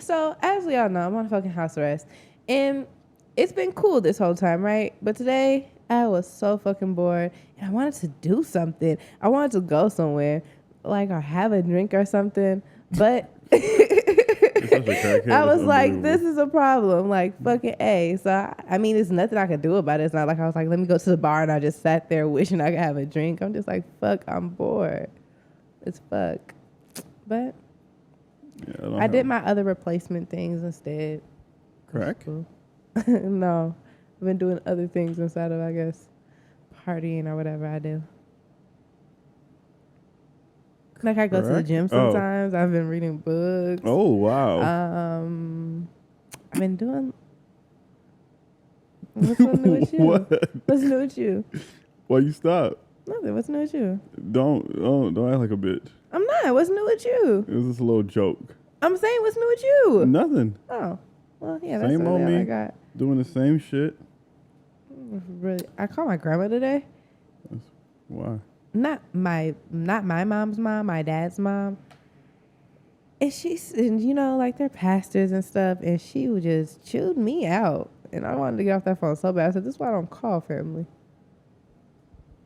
So, as we all know, I'm on fucking house arrest. And it's been cool this whole time, right? But today, I was so fucking bored. And I wanted to do something. I wanted to go somewhere, like, or have a drink or something. But I was like, this is a problem. Like, fucking A. So, I mean, there's nothing I could do about it. It's not like I was like, let me go to the bar and I just sat there wishing I could have a drink. I'm just like, fuck, I'm bored. It's fuck. But yeah, I did my other replacement things instead. Crack? Cool. No. I've been doing other things instead of, I guess, partying or whatever I do. Like I go to the gym sometimes. I've been reading books. Oh, wow. I've been doing... What's new with you? What's new with you? Why you stop? Nothing. What's new with you? Don't act like a bitch. I'm not. What's new with you? It was just a little joke. I'm saying, what's new with you? Nothing. Oh. Well, yeah, that's same old me. I got. Doing the same shit. Really, I called my grandma today. Why? Not my mom's mom, my dad's mom. And you know, like they're pastors and stuff, and she would just chewed me out. And I wanted to get off that phone so bad. I said, this is why I don't call family.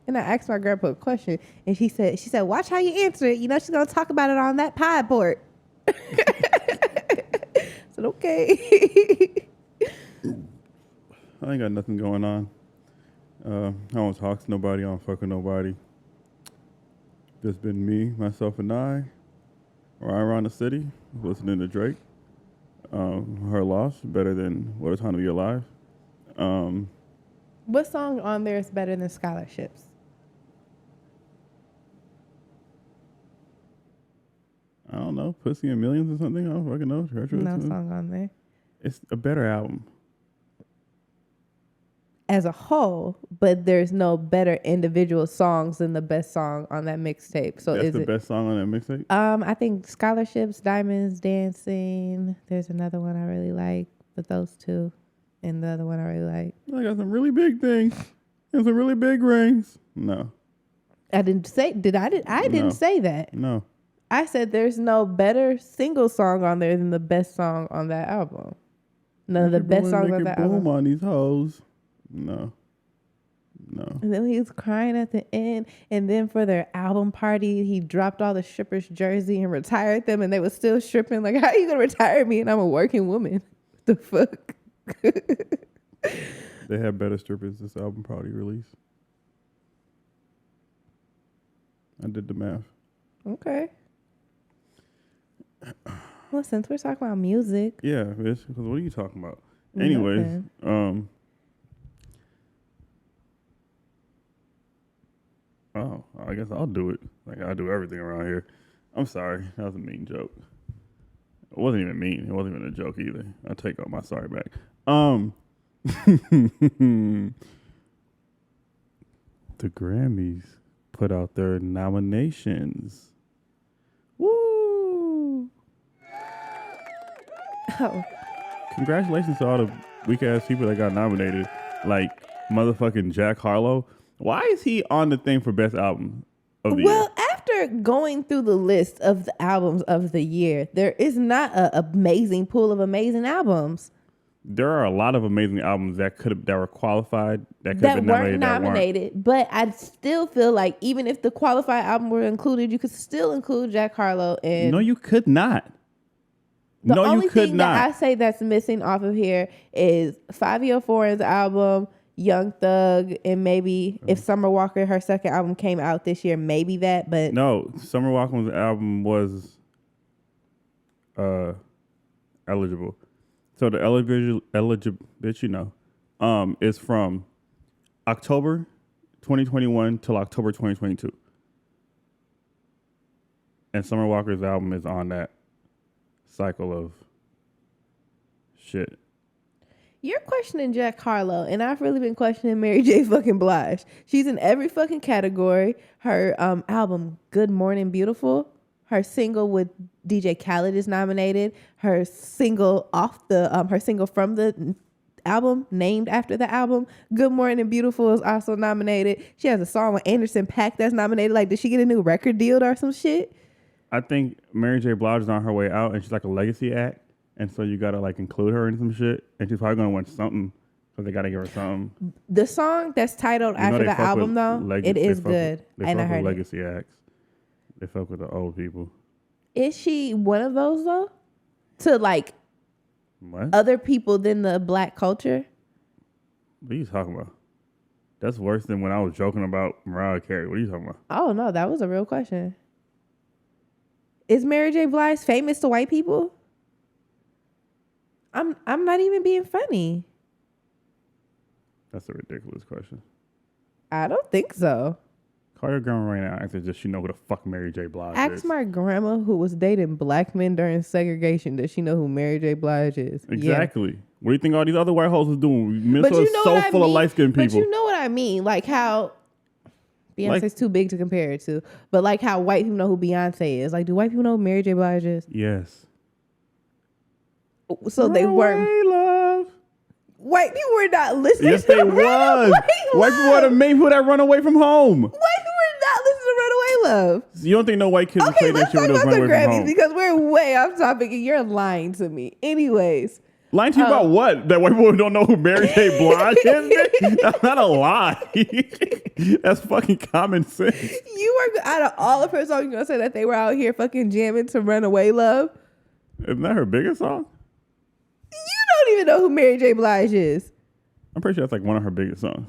And I asked my grandpa a question, and she said, watch how you answer it. You know she's gonna talk about it on that pod port. I said, okay. I ain't got nothing going on. I don't talk to nobody. I don't fuck with nobody. Just been me, myself, and I. Riding around the city, listening to Drake. Her Loss, better than What a Time to Be Alive. What song on there is better than Scholarships? I don't know. Pussy and Millions or something? I don't fucking know. No song on there. It's a better album. As a whole, but there's no better individual songs than the best song on that mixtape. So that's the best song on that mixtape? I think Scholarships, Diamonds, Dancing. There's another one I really like, but those two. And the other one I really like. I got some really big things and some really big rings. No. I didn't say, I didn't say that. No. I said there's no better single song on there than the best song on that album. None of the best songs on that album. Boom on these hoes. No. And then he was crying at the end. And then for their album party, he dropped all the strippers' jersey and retired them. And they were still stripping. Like, how are you going to retire me? And I'm a working woman. The fuck? They had better strippers this album party release. I did the math. Okay. Well, since we're talking about music. Yeah, bitch. Because what are you talking about? Anyways, oh, I guess I'll do it. Like I do everything around here. I'm sorry. That was a mean joke. It wasn't even mean. It wasn't even a joke either. I take all my sorry back. The Grammys put out their nominations. Woo! Oh. Congratulations to all the weak ass people that got nominated. Like motherfucking Jack Harlow. Why is he on the thing for best album of the year? Well, after going through the list of the albums of the year, there is not an amazing pool of amazing albums. There are a lot of amazing albums that were qualified that weren't nominated. But I still feel like even if the qualified album were included, you could still include Jack Harlow. And no, you could not. The only thing that I say that's missing off of here is 504's album, Young Thug, and maybe if Summer Walker, her second album came out this year, maybe that. But no, Summer Walker's album was eligible. So the eligible, bitch, you know, is from October 2021 till October 2022. And Summer Walker's album is on that cycle of shit. You're questioning Jack Harlow, and I've really been questioning Mary J. fucking Blige. She's in every fucking category. Her album, Good Morning Beautiful, her single with DJ Khaled is nominated. Her single her single from the album, named after the album, Good Morning Beautiful, is also nominated. She has a song with Anderson .Paak that's nominated. Like, did she get a new record deal or some shit? I think Mary J. Blige is on her way out, and she's like a legacy act. and so you gotta like include her in some shit, and she's probably gonna win something, so they gotta give her something. The song that's titled after the album, though, it is good. And I heard legacy acts. They fuck with the old people. Is she one of those though? To like what? Other people than the black culture? What are you talking about? That's worse than when I was joking about Mariah Carey. What are you talking about? Oh no, that was a real question. Is Mary J. Blige famous to white people? I'm not even being funny. That's a ridiculous question. I don't think so. Call your grandma right now. Ask her, does she know who the fuck Mary J. Blige is? Ask my grandma who was dating black men during segregation. Does she know who Mary J. Blige is? Exactly. Yeah. What do you think all these other white hoes is doing? Minnesota's so full of light-skinned people. But you know what I mean. Like how Beyonce's too big to compare it to. But like how white people know who Beyonce is. Like, do white people know who Mary J. Blige is? Yes. So they weren't. Love. White people were not listening yes, to they was. White people are the main people that run away from home. White people were not listening to Runaway Love. So you don't think no white kids would play that shit when they was running away from home? Because we're way off topic and you're lying to me. Anyways. Lying to you about what? That white people don't know who Mary J. Blige is? That's not a lie. That's fucking common sense. You were, out of all the first songs, you're going to say that they were out here fucking jamming to Runaway Love? Isn't that her biggest song? You don't even know who Mary J. Blige is. I'm pretty sure that's like one of her biggest songs.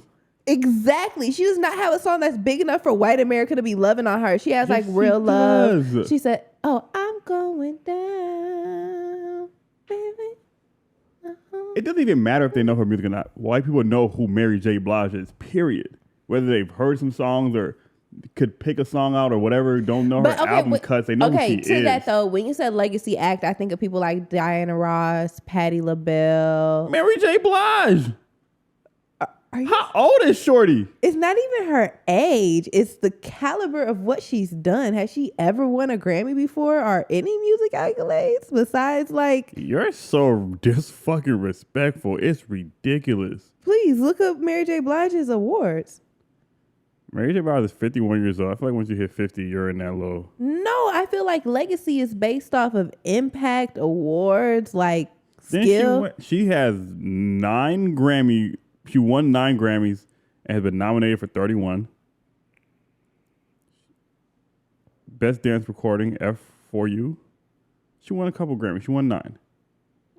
Exactly. She does not have a song that's big enough for white America to be loving on her. She has like real love. She said, "Oh, I'm going down, baby." It doesn't even matter if they know her music or not. White people know who Mary J. Blige is, period. Whether they've heard some songs or could pick a song out or whatever, don't know her album cuts. They know who she is. Okay, to that though, when you said legacy act, I think of people like Diana Ross, Patti LaBelle. Mary J. Blige. How old is Shorty? It's not even her age. It's the caliber of what she's done. Has she ever won a Grammy before or any music accolades besides like... You're so fucking respectful. It's ridiculous. Please look up Mary J. Blige's awards. Mary J. Blige is 51 years old. I feel like once you hit 50, you're in that low. No, I feel like legacy is based off of impact, awards, like skill. She has 9 Grammy. She won 9 Grammys and has been nominated for 31. Best Dance Recording, F4U. She won a couple Grammys. She won 9.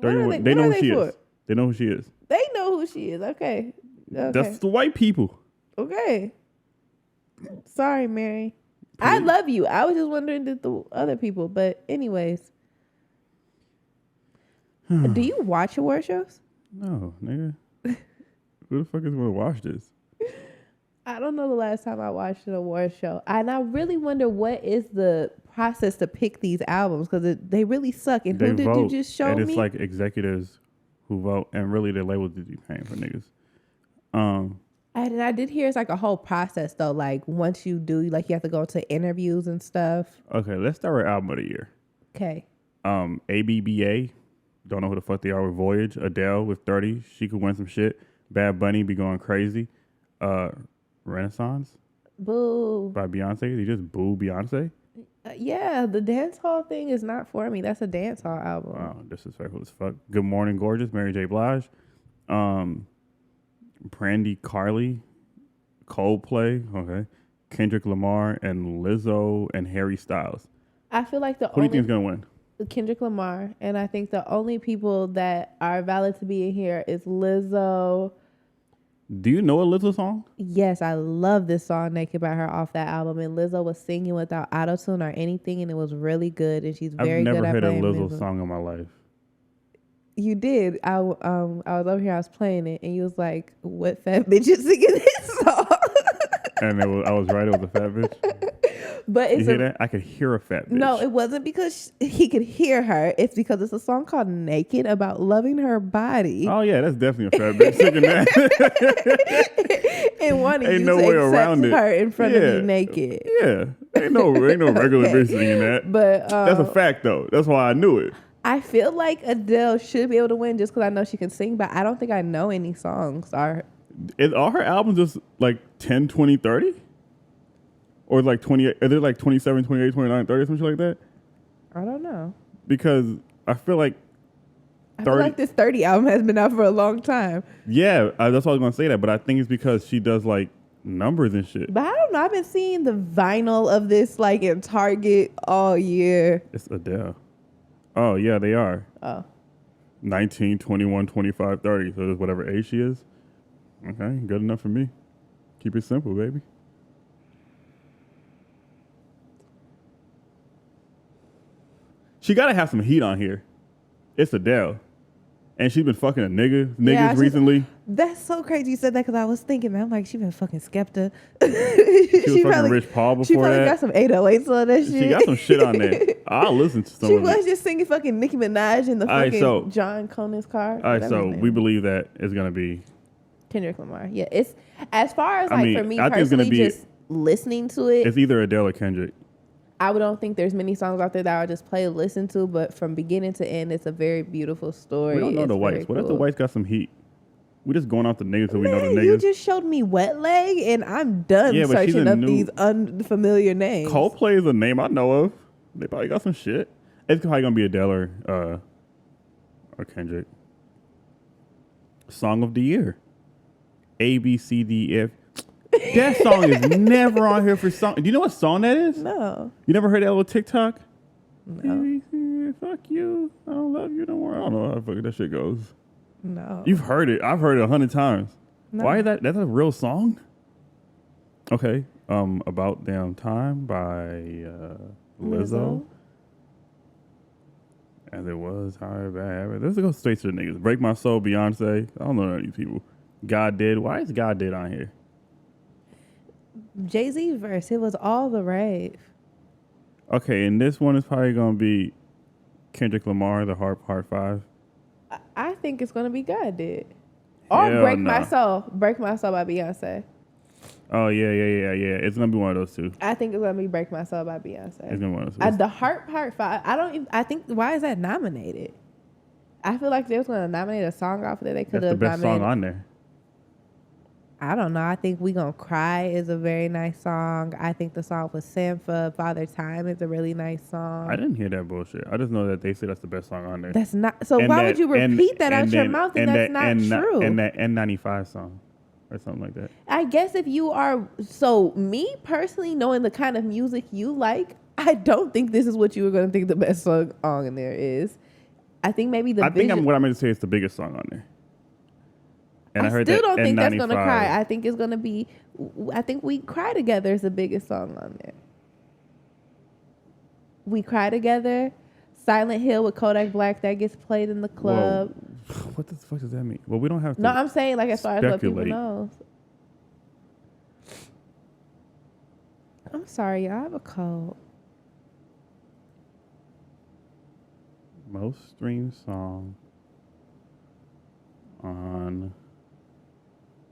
31. They know who she is. They know who she is. They know who she is. Okay. That's the white people. Okay. Sorry, Mary. Please. I love you. I was just wondering the other people. But anyways. Do you watch award shows? No, nigga. Who the fuck is going to watch this? I don't know the last time I watched an award show. And I really wonder what is the process to pick these albums because they really suck. And who did you just show me? And it's like executives who vote. And really, the labels did you paying for niggas. And I did hear it's like a whole process, though. Like, once you do, like, you have to go to interviews and stuff. Okay, let's start with album of the year. Okay. ABBA. Don't know who the fuck they are with Voyage. Adele with 30. She could win some shit. Bad Bunny be going crazy. Renaissance. Boo. By Beyonce. They just boo Beyonce? Yeah, the dance hall thing is not for me. That's a dance hall album. Wow, disrespectful as fuck. Good Morning Gorgeous, Mary J. Blige. Brandy Carly. Coldplay. Okay. Kendrick Lamar and Lizzo and Harry Styles. I feel like Who do you think is going to win? Kendrick Lamar, and I think the only people that are valid to be in here is Lizzo. Do you know a Lizzo song? Yes, I love this song "Naked" by her off that album, and Lizzo was singing without autotune or anything, and it was really good. And she's very good at playing. I've never heard a Lizzo song in my life. You did. I was over here. I was playing it, and you was like, "What fat bitch is singing this song?" And I was right. It was a fat bitch. But it's you hear that? I could hear a fat bitch. No, it wasn't because he could hear her. It's because it's a song called "Naked" about loving her body. Oh yeah, that's definitely a fat bitch singing that. And wanting you to accept her in front of you naked. Yeah, ain't no regular bitch singing that. But that's a fact though. That's why I knew it. I feel like Adele should be able to win just because I know she can sing, but I don't think I know any songs. Are her albums just like 10, 20, 30? Or like 28, are they like 27, 28, 29, 30 or something like that? I don't know. Because I feel like I feel like this 30 album has been out for a long time. Yeah, that's why I was gonna say that. But I think it's because she does like numbers and shit. But I don't know. I've been seeing the vinyl of this like in Target all year. It's Adele. Oh yeah, they are. Oh. 19, 21, 25, 30. So it's whatever age she is. Okay, good enough for me. Keep it simple, baby. She gotta have some heat on here. It's Adele. And she's been fucking niggas recently. That's so crazy you said that because I was thinking, man, I'm like, she been fucking Skepta. She was fucking Rich Paul before she probably that. got some 808s on that shit. She got some shit on there. I'll listen to some she of it. was just singing fucking Nicki Minaj in the fucking John Conan's car. All right, so we believe that it's going to be Kendrick Lamar. Yeah, it's as far as I mean, for me I think it's personally, gonna be, just listening to it. It's either Adele or Kendrick. I don't think there's many songs out there that I would just play and listen to, but from beginning to end, it's a very beautiful story. We don't know the whites. What if the whites got some heat? We just going off the niggas so we know the niggas. You just showed me Wet Leg, and I'm done searching up these unfamiliar names. Coldplay is a name I know of. They probably got some shit. It's probably gonna be Adele or Kendrick. Song of the year. A, B, C, D, F. That song is never on here for song. Do you know what song that is? No. You never heard that little TikTok? No. Fuck you. I don't love you no more. I don't know how fucking that shit goes. No. You've heard it. I've heard it 100 times. No. Why is that? That's a real song? Okay. About Damn Time by Lizzo. As it was, however bad. Let's go straight to the niggas. Break My Soul, Beyonce. I don't know none of these people. God Did. Why is God Did on here? Jay-Z verse. It was all the rave. Okay, and this one is probably going to be Kendrick Lamar, the Part 5. I think it's going to be God Did. Or Hell Break nah. My Soul. Break My Soul by Beyonce. Oh, yeah. It's going to be one of those two. I think it's going to be Break My Soul by Beyonce. It's going to be one of those two. The Part 5. I think, why is that nominated? I feel like they was going to nominate a song off of there. They could have That's the best nominated. song on there. I don't know. I think We Gonna Cry is a very nice song. I think the song with Sampha, Father Time, is a really nice song. I didn't hear that bullshit. I just know that they say that's the best song on there. That's not. So why would you repeat that out your mouth and that's not true? And that N95 song or something like that. I guess if you are, so me personally, knowing the kind of music you like, I don't think this is what you were going to think the best song in there is. I think maybe what I'm going to say is the biggest song on there. And I heard still that don't think N95. that's gonna cry. I think it's gonna be. I think We Cry Together is the biggest song on there. We Cry Together, Silent Hill with Kodak Black that gets played in the club. Whoa. What the fuck does that mean? Well, we don't have to. No, I'm saying like as far as what people speculate. know. I'm sorry, y'all. I have a cold. Most streamed song on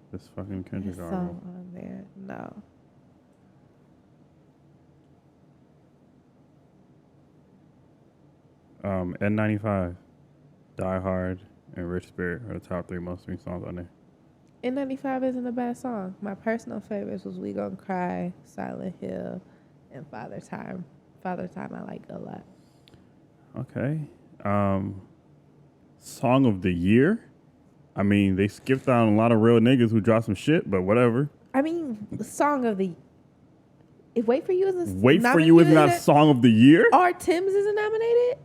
this fucking Kendrick There's album. song on there. No. N95, Die Hard, and Rich Spirit are the top 3 most streamed songs on there. N95 isn't a bad song. My personal favorites was We Gonna Cry, Silent Hill, and Father Time. Father Time I like a lot. Okay. Song of the year. I mean, they skipped out on a lot of real niggas who dropped some shit, but whatever. I mean, song of the. If Wait for You isn't. Wait for You is not song of the year. Or Tim's isn't nominated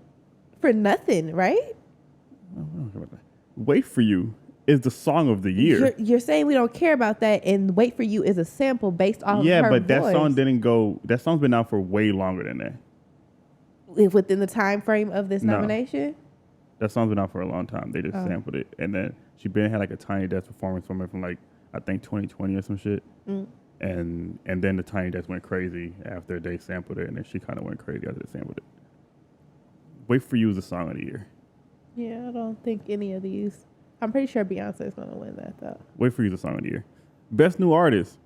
for nothing, right? I don't care about that. Wait for You is the song of the year. You're saying we don't care about that, and Wait for You is a sample based off of her but voice. that song didn't go. That song's been out for way longer than that. Within the time frame of this nomination. That song's been out for a long time. They just sampled it, and then she had like a Tiny Desk performance from it from like I think 2020 or some shit. And then the Tiny Desk went crazy after they sampled it, and then she kind of went crazy after they sampled it. Wait for You is the song of the year. Yeah, I don't think any of these. I'm pretty sure Beyonce is going to win that though. Wait for You is the song of the year. Best new artist.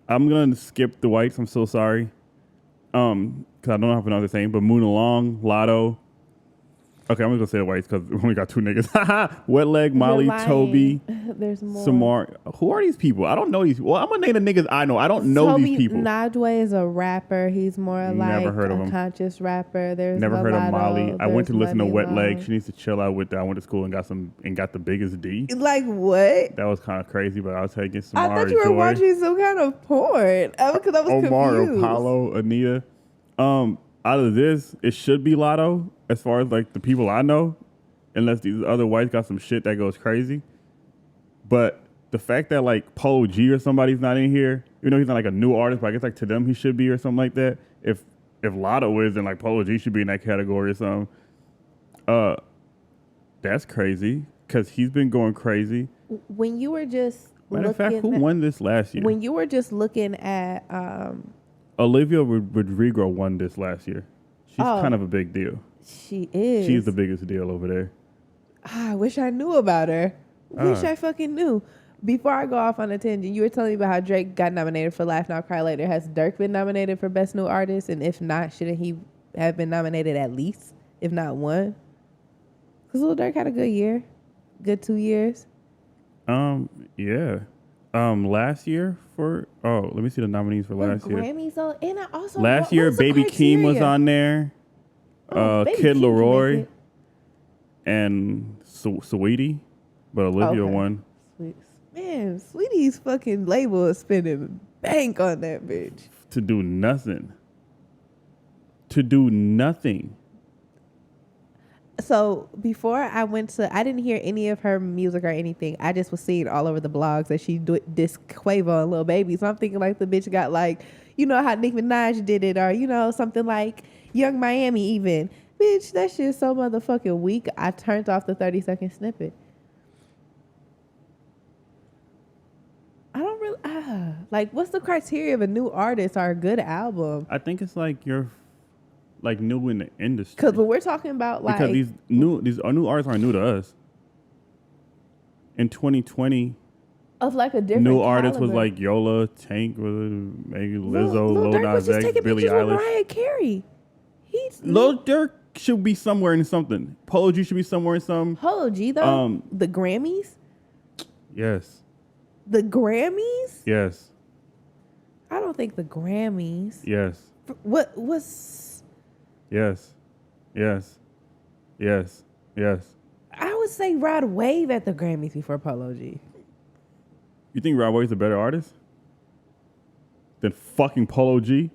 I'm gonna skip the whites. I'm so sorry. Because I don't know how to pronounce the name, but Moon Along, Lotto, Okay, I'm gonna say the whites because we only got two niggas. Wet Leg, Molly, You're lying. Toby, There's more. Samar. Who are these people? I don't know these. Well, I'm gonna name the niggas I know. I don't know Toby these people. Najway is a rapper. He's more Never like heard of a him. conscious rapper. There's Never heard of Mulatto, Molly. I went to there's listen to Money Wet Leg. Long. She needs to chill out with that. I went to school and got the biggest D. Like what? That was kind of crazy, but I'll take it. I Samara, thought you were Joy, watching some kind of porn. Because I was Omar, confused. Apollo, Anita. Out of this, it should be Lotto as far as like the people I know, unless these other whites got some shit that goes crazy. But the fact that like Polo G or somebody's not in here, you know, he's not like a new artist, but I guess like to them he should be or something like that. If Lotto is, then like Polo G should be in that category or something. That's crazy because he's been going crazy. When you were just Matter of fact, who won this last year? When you were just looking at Olivia Rodrigo won this last year. She's kind of a big deal. She is. She's the biggest deal over there. I wish I knew about her. Wish I fucking knew. Before I go off on a tangent, you were telling me about how Drake got nominated for Laugh Now Cry Later. Has Dirk been nominated for Best New Artist? And if not, shouldn't he have been nominated at least, if not one? Because Lil Durk had a good year. Good 2 years. Yeah. Last year let me see the nominees for last year. Grammys though, and I also last year, Baby Keem was on there. Kid Leroy and Saweetie, but Olivia won. Man, Sweetie's fucking label is spending bank on that bitch. To do nothing. To do nothing. So before I didn't hear any of her music or anything. I just was seeing all over the blogs that she dissed Quavo and Lil Baby. So I'm thinking like the bitch got like, you know how Nicki Minaj did it, or you know something like Young Miami even. Bitch, that shit's so motherfucking weak. I turned off the 30-second snippet. I don't really like. What's the criteria of a new artist or a good album? I think it's like you're like new in the industry. Because when we're talking about like because these new artists aren't new to us. In 2020, of like a different new caliber. artists was like Yola, Tank, maybe Lizzo, Lil Durk Nas was just X, taking Billie pictures with Eilish. Mariah Carey. Lil Durk should be somewhere in something. Polo G should be somewhere in some. Polo G though. The Grammys. Yes. The Grammys. Yes. I don't think the Grammys. Yes. What was? Yes. Yes. Yes. Yes. I would say Rod Wave at the Grammys before Polo G. You think Rod Wave's a better artist than fucking Polo G?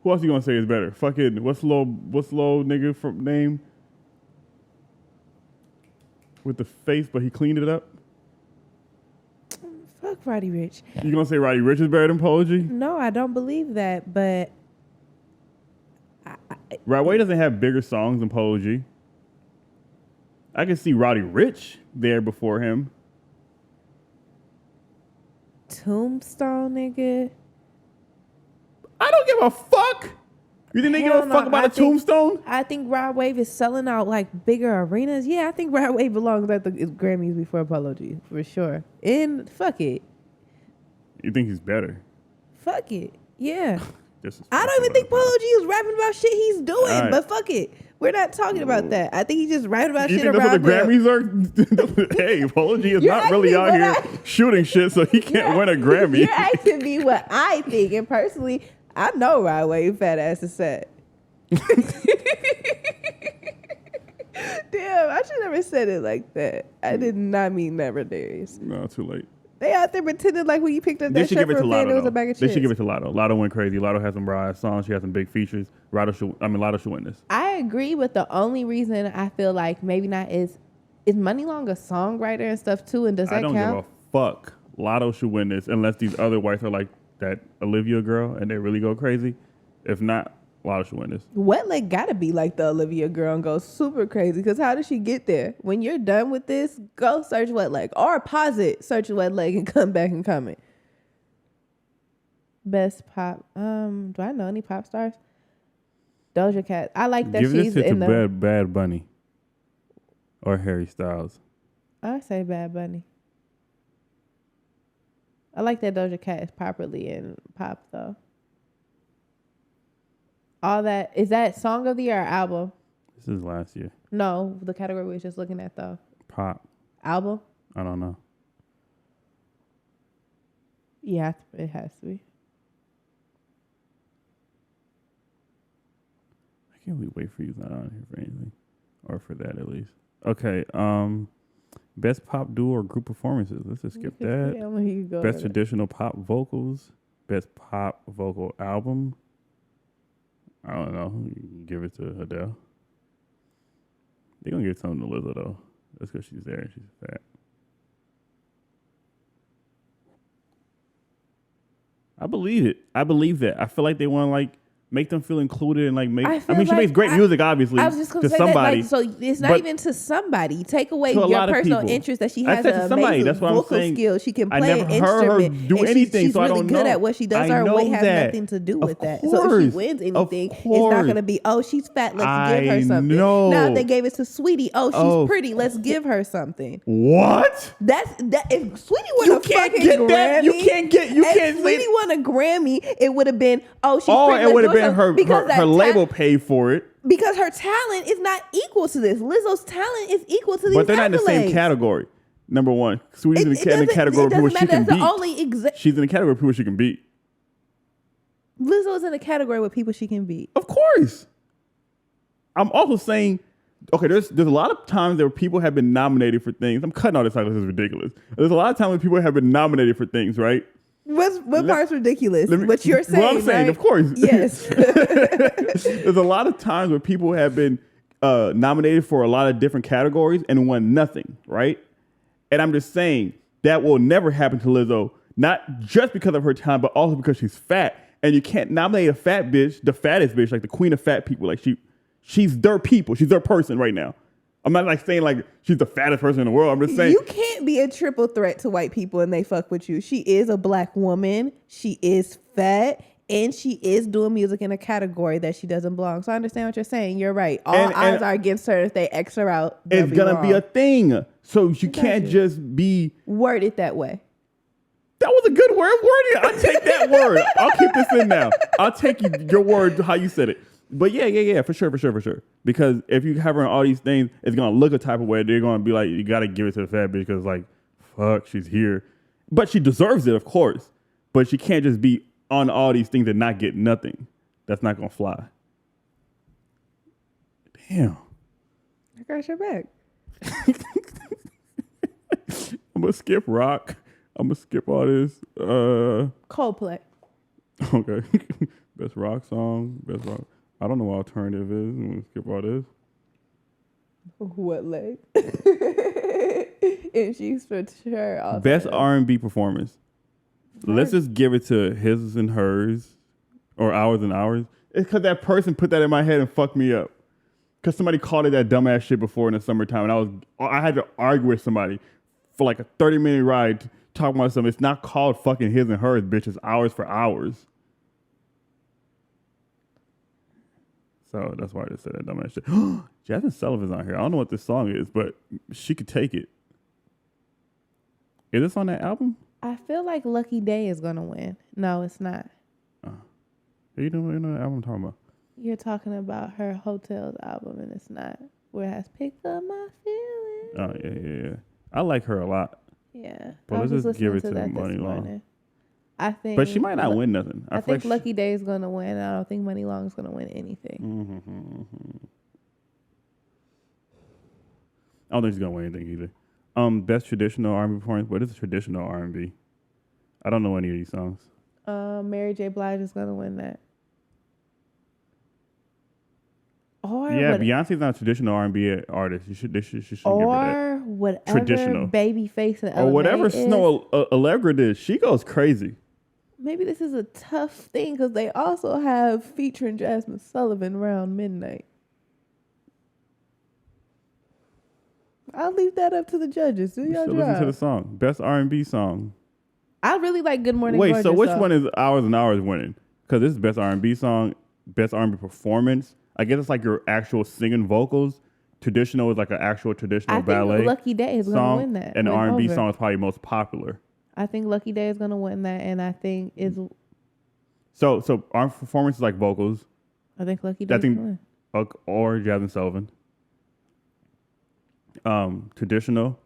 Who else you gonna say is better? Fucking what's low nigga from name with the face, but he cleaned it up. Fuck Roddy Ricch. You gonna say Roddy Ricch is better than Polo G? No, I don't believe that. But Rod Wave doesn't have bigger songs than Polo G. I can see Roddy Ricch there before him. Tombstone, nigga. I don't give a fuck. You think they give a fuck about a Tombstone? I think Rod Wave is selling out like bigger arenas. Yeah, I think Rod Wave belongs at the Grammys before Polo G for sure. And fuck it. You think he's better? Fuck it. Yeah. I don't even think Polo G is rapping about shit he's doing, right. But fuck it. We're not talking about that. I think he's just rapping about You shit think around that's what the Grammys are? Hey, Polo G is You're not really asking out what here shooting shit, so he can't win a Grammy. You're asking me what I think, and personally, I know Rod Wave fat ass is sad. Damn, I should never said it like that. I did not mean that, Darius. No, too late. They out there pretending like when you picked up They that should shirt give it for to a fan, it was Lotto. a bag of They chips. should give it to Lotto. Lotto went crazy. Lotto has some raw songs. She has some big features. Lotto should win this. I agree, but the only reason I feel like maybe not is Money Long a songwriter and stuff too, and does that count? I don't give a fuck. Lotto should win this unless these other whites are like that Olivia girl and they really go crazy. If not, Lotto should win this. Wet Leg gotta be like the Olivia girl and go super crazy. Because how did she get there? When you're done with this, go search Wet Leg. Or pause it, search Wet Leg and come back and comment. Best pop. Do I know any pop stars? Doja Cat. I like that Give she's this in to the... Bad Bunny. Or Harry Styles. I say Bad Bunny. I like that Doja Cat is properly in pop though. All that is that song of the year or album? This is last year. No, the category we was just looking at though. Pop. Album? I don't know. Yeah, it has to be. I can't really wait for you not on here for anything. Or for that at least. Okay. Best pop duo or group performances. Let's just skip that. Yeah, Best traditional pop vocals. Best pop vocal album. I don't know. Give it to Adele. They're going to give something to Lizzo, though. That's because she's there and she's fat. I believe it. I believe that. I feel like they want to, like, make them feel included and, like, make... I mean, she makes great music, obviously, I was just gonna to say somebody. That, like, so it's not even to somebody. Take away your personal interest that she has an amazing vocal skill. She can play an instrument. Her do anything, she's so I really don't good know. at what she does. Her weight has nothing to do with that. So if she wins anything, it's not going to be, oh, she's fat, let's give her something. Now if they gave it to Sweetie, oh, she's pretty, let's give her something. What? That if Sweetie won a fucking Grammy, if Sweetie won a Grammy, it would have been, oh, she's pretty. It would have been her label paid for it. Because her talent is not equal to this. Lizzo's talent is equal to these But they're not in the same category. Number one, Sweetie's in the category of people she can beat. She's in the category of people she can beat. Lizzo's in the category with people she can beat. Of course. I'm also saying, okay, there's a lot of times where people have been nominated for things. I'm cutting all this out. This is ridiculous. There's a lot of times when people have been nominated for things, right? What part's ridiculous? What you're saying, what I'm saying, right? Of course. Yes. There's a lot of times where people have been nominated for a lot of different categories and won nothing, right? And I'm just saying that will never happen to Lizzo, not just because of her talent, but also because she's fat. And you can't nominate a fat bitch, the fattest bitch, like the queen of fat people. Like she's their people. She's their person right now. I'm not like saying like she's the fattest person in the world. I'm just saying you can't be a triple threat to white people and they fuck with you. She is a black woman. She is fat. And she is doing music in a category that she doesn't belong. So I understand what you're saying. You're right. All eyes are against her. If they X her out, it's going to be a thing. So you can't just be... Word it that way. That was a good word. I'll take that word. I'll keep this in now. I'll take your word how you said it. But yeah, for sure. Because if you have her on all these things, it's going to look a type of way. They're going to be like, you got to give it to the fat bitch because, like, fuck, she's here. But she deserves it, of course. But she can't just be on all these things and not get nothing. That's not going to fly. Damn. I got your back. I'm going to skip rock. I'm going to skip all this. Coldplay. Okay. Best rock song. Best rock. I don't know what alternative is. I'm going to skip all this. What leg? And she's for sure. Best R&B performance. Let's just give it to his and hers or ours and ours. It's because that person put that in my head and fucked me up. Because somebody called it that dumbass shit before in the summertime. And I had to argue with somebody for like a 30-minute ride talking about something. It's not called fucking his and hers, bitch. It's ours for ours. So that's why I just said that dumbass shit. Jasmine Sullivan's on here. I don't know what this song is, but she could take it. Is this on that album? I feel like Lucky Day is going to win. No, it's not. You know what album I'm talking about? You're talking about her Hotels album, and it's not. Where it has Picked Up My Feelings. Oh, yeah. I like her a lot. Yeah. But let's just give it to Money Long. I think. But she might not win nothing. I think Lucky Day is going to win. I don't think Money Long is going to win anything. I don't think she's going to win anything either. Best traditional R&B performance. What is traditional R&B? I don't know any of these songs. Mary J. Blige is going to win that. Beyonce's not a traditional R&B artist. They should give her that. Or whatever traditional. Babyface and or whatever Snow Allegra did. She goes crazy. Maybe this is a tough thing because they also have featuring Jasmine Sullivan around midnight. I'll leave that up to the judges. Do your job. Listen to the song. Best R&B song. I really like Good Morning Wait, Gorgeous, so which one is Hours and Hours winning? Because this is best R&B song, best R&B performance. I guess it's like your actual singing vocals. Traditional is like an actual traditional ballet. I think Lucky Day is going to win that. And the R&B song is probably most popular. I think Lucky Day is going to win that, and I think is. So R&B performance is like vocals. I think Lucky Days win. Or Jasmine Sullivan. Traditional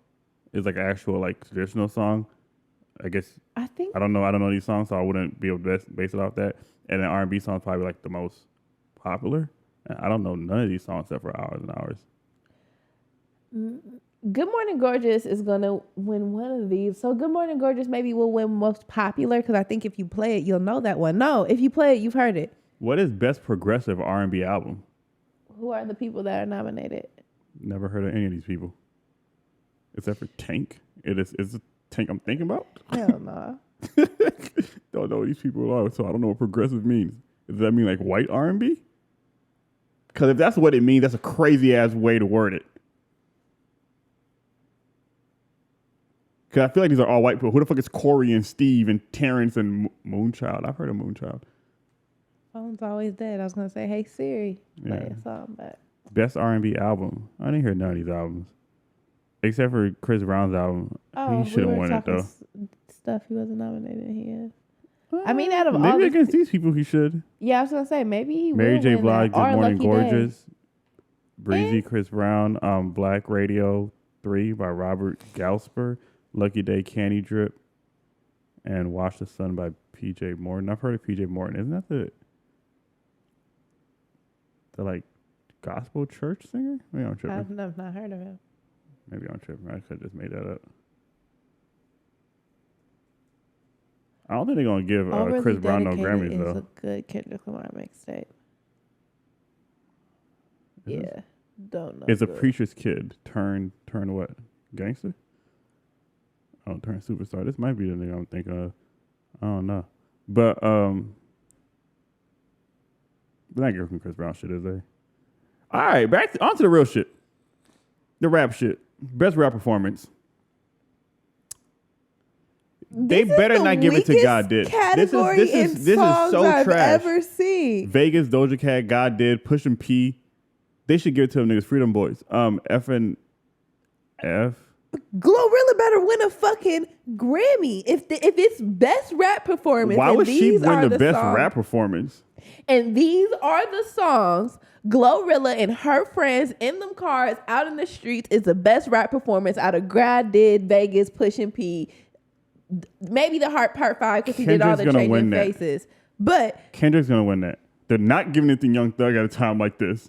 is like an actual like traditional song. I guess I don't know these songs, so I wouldn't be able to base it off that. And then R&B songs probably like the most popular. And I don't know none of these songs except for Hours and Hours. Good Morning Gorgeous is gonna win one of these. So Good Morning Gorgeous maybe will win most popular because I think if you play it, you'll know that one. No, if you play it, you've heard it. What is best progressive R&B album? Who are the people that are nominated? Never heard of any of these people. Except for Tank. Is it Tank I'm thinking about? Hell no. Don't know who these people are, so I don't know what progressive means. Does that mean like white R&B? Because if that's what it means, that's a crazy ass way to word it. Because I feel like these are all white people. Who the fuck is Corey and Steve and Terrence and Moonchild? I've heard of Moonchild. Phone's always dead. I was going to say, hey, Siri. Yeah. Play a song back. Best R&B album. I didn't hear none of these albums. Except for Chris Brown's album. He should have won it, though. Stuff he wasn't nominated. He is. I mean, out of maybe all against these people, he should. Yeah, I was going to say, maybe he will Mary J. win Blige, that. Good Morning Gorgeous. Day. Breezy, Chris Brown. Black Radio 3 by Robert Gausper. Lucky Day, Candy Drip, and Watch the Sun by P.J. Morton. I've heard of P.J. Morton. Isn't that the like gospel church singer? Maybe I'm tripping. I've not heard of him. Maybe I'm tripping. I could have just made that up. I don't think they're gonna give Chris Brown no Grammys though. It's a good Kendrick Lamar mixtape. Yeah, don't know. It's a preacher's kid turn what? Gangster? Oh, turn superstar. This might be the nigga I'm thinking of. I don't know. But they're not giving Chris Brown shit, is they? All right, on to the real shit. The rap shit. Best rap performance. They better not give it to God Did. This is so I've trash. Ever seen. Vegas, Doja Cat, God Did, Pushin P. They should give it to them niggas. Freedom Boys. F and F. Glorilla better win a fucking Grammy if it's best rap performance. Why would she win the best songs, rap performance? And these are the songs. Glorilla and her friends in them cars out in the streets is the best rap performance out of God Did, Vegas, Pushin P. Maybe the Heart Part 5 because he did all the changing faces. But Kendrick's gonna win that. They're not giving it to Young Thug at a time like this.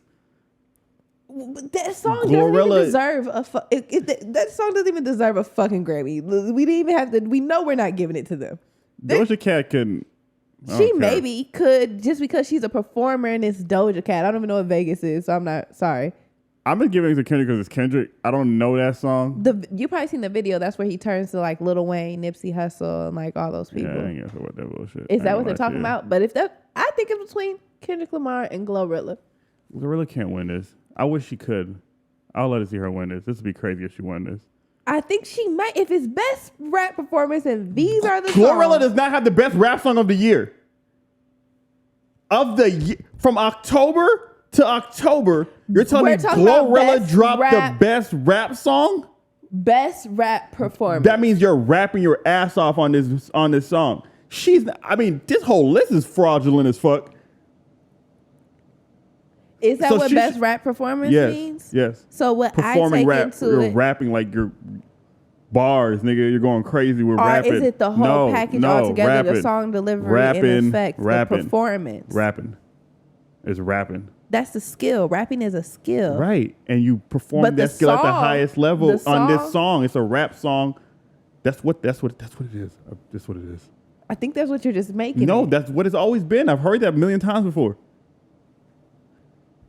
That song doesn't even deserve that song doesn't even deserve a fucking Grammy. We didn't even have to. We know we're not giving it to them. Doja Cat can. She maybe could just because she's a performer and it's Doja Cat. I don't even know what Vegas is, so I'm not sorry. I'm gonna give it to Kendrick because it's Kendrick. I don't know that song. You probably seen the video. That's where he turns to like Lil Wayne, Nipsey Hussle, and like all those people. Yeah, I ain't gonna what that bullshit. Is that what they're talking about? But I think it's between Kendrick Lamar and Glorilla. Glorilla can't win this. I wish she could. I'll let her see her win this. This would be crazy if she won this. I think she might. If it's best rap performance and these are the Glorilla songs. does not have the best rap song of the year. From October to October, you're telling me Glorilla dropped the best rap song? Best rap performance. That means you're rapping your ass off on this song. This whole list is fraudulent as fuck. Is that what best rap performance means? Yes. So what performing I take rap, into you're it, rapping like you're bars, nigga. You're going crazy with rapping. Or is it the whole package altogether? Rapping, the song delivery and effect, the performance. Rapping. It's rapping. That's the skill. Rapping is a skill. Right. And you perform that skill at the highest level on this song. It's a rap song. That's what it is. That's what it is. I think that's what you're just making. No, that's what it's always been. I've heard that a million times before.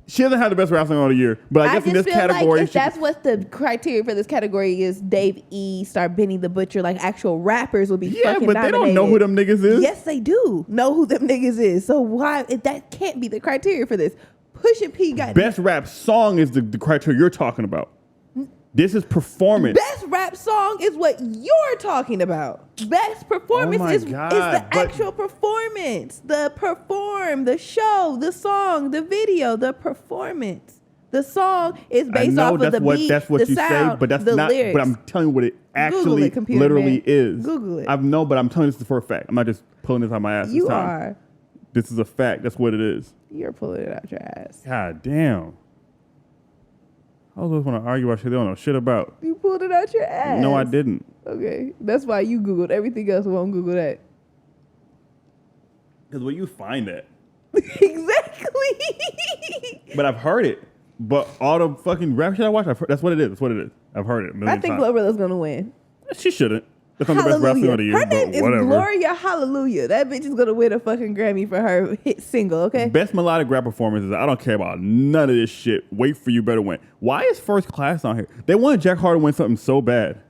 She doesn't have the best rap song of the year, but I guess in this category, like that's what the criteria for this category is. Dave E, Benny the Butcher, like actual rappers will be fucking nominated. They don't know who them niggas is. Yes, they do know who them niggas is. So why that can't be the criteria for this? Pusha P got best rap song is the criteria you're talking about. This is performance. Best rap song is what you're talking about. Best performance is the actual performance. The show, the song, the video, the performance. The song is based off of the beat, that's what the you sound, say, but that's the not. lyrics. But I'm telling you what it actually literally is. Google it. I know, but I'm telling you this for a fact. I'm not just pulling this out my ass. You are. This is a fact. That's what it is. You're pulling it out your ass. God damn. I always want to argue about shit they don't know shit about. You pulled it out your ass. No, I didn't. Okay. That's why you Googled. Everything else won't Google that. Because where you find that? Exactly. But I've heard it. But all the fucking rap shit I watch, that's what it is. That's what it is. I've heard it a million I think times. Glorilla's going to win. She shouldn't. That's not the best rap singer of the year. Her name is whatever. Gloria Hallelujah. That bitch is going to win a fucking Grammy for her hit single, okay? Best melodic rap performances. I don't care about none of this shit. Wait for You better win. Why is First Class on here? They wanted Jack Harlow to win something so bad.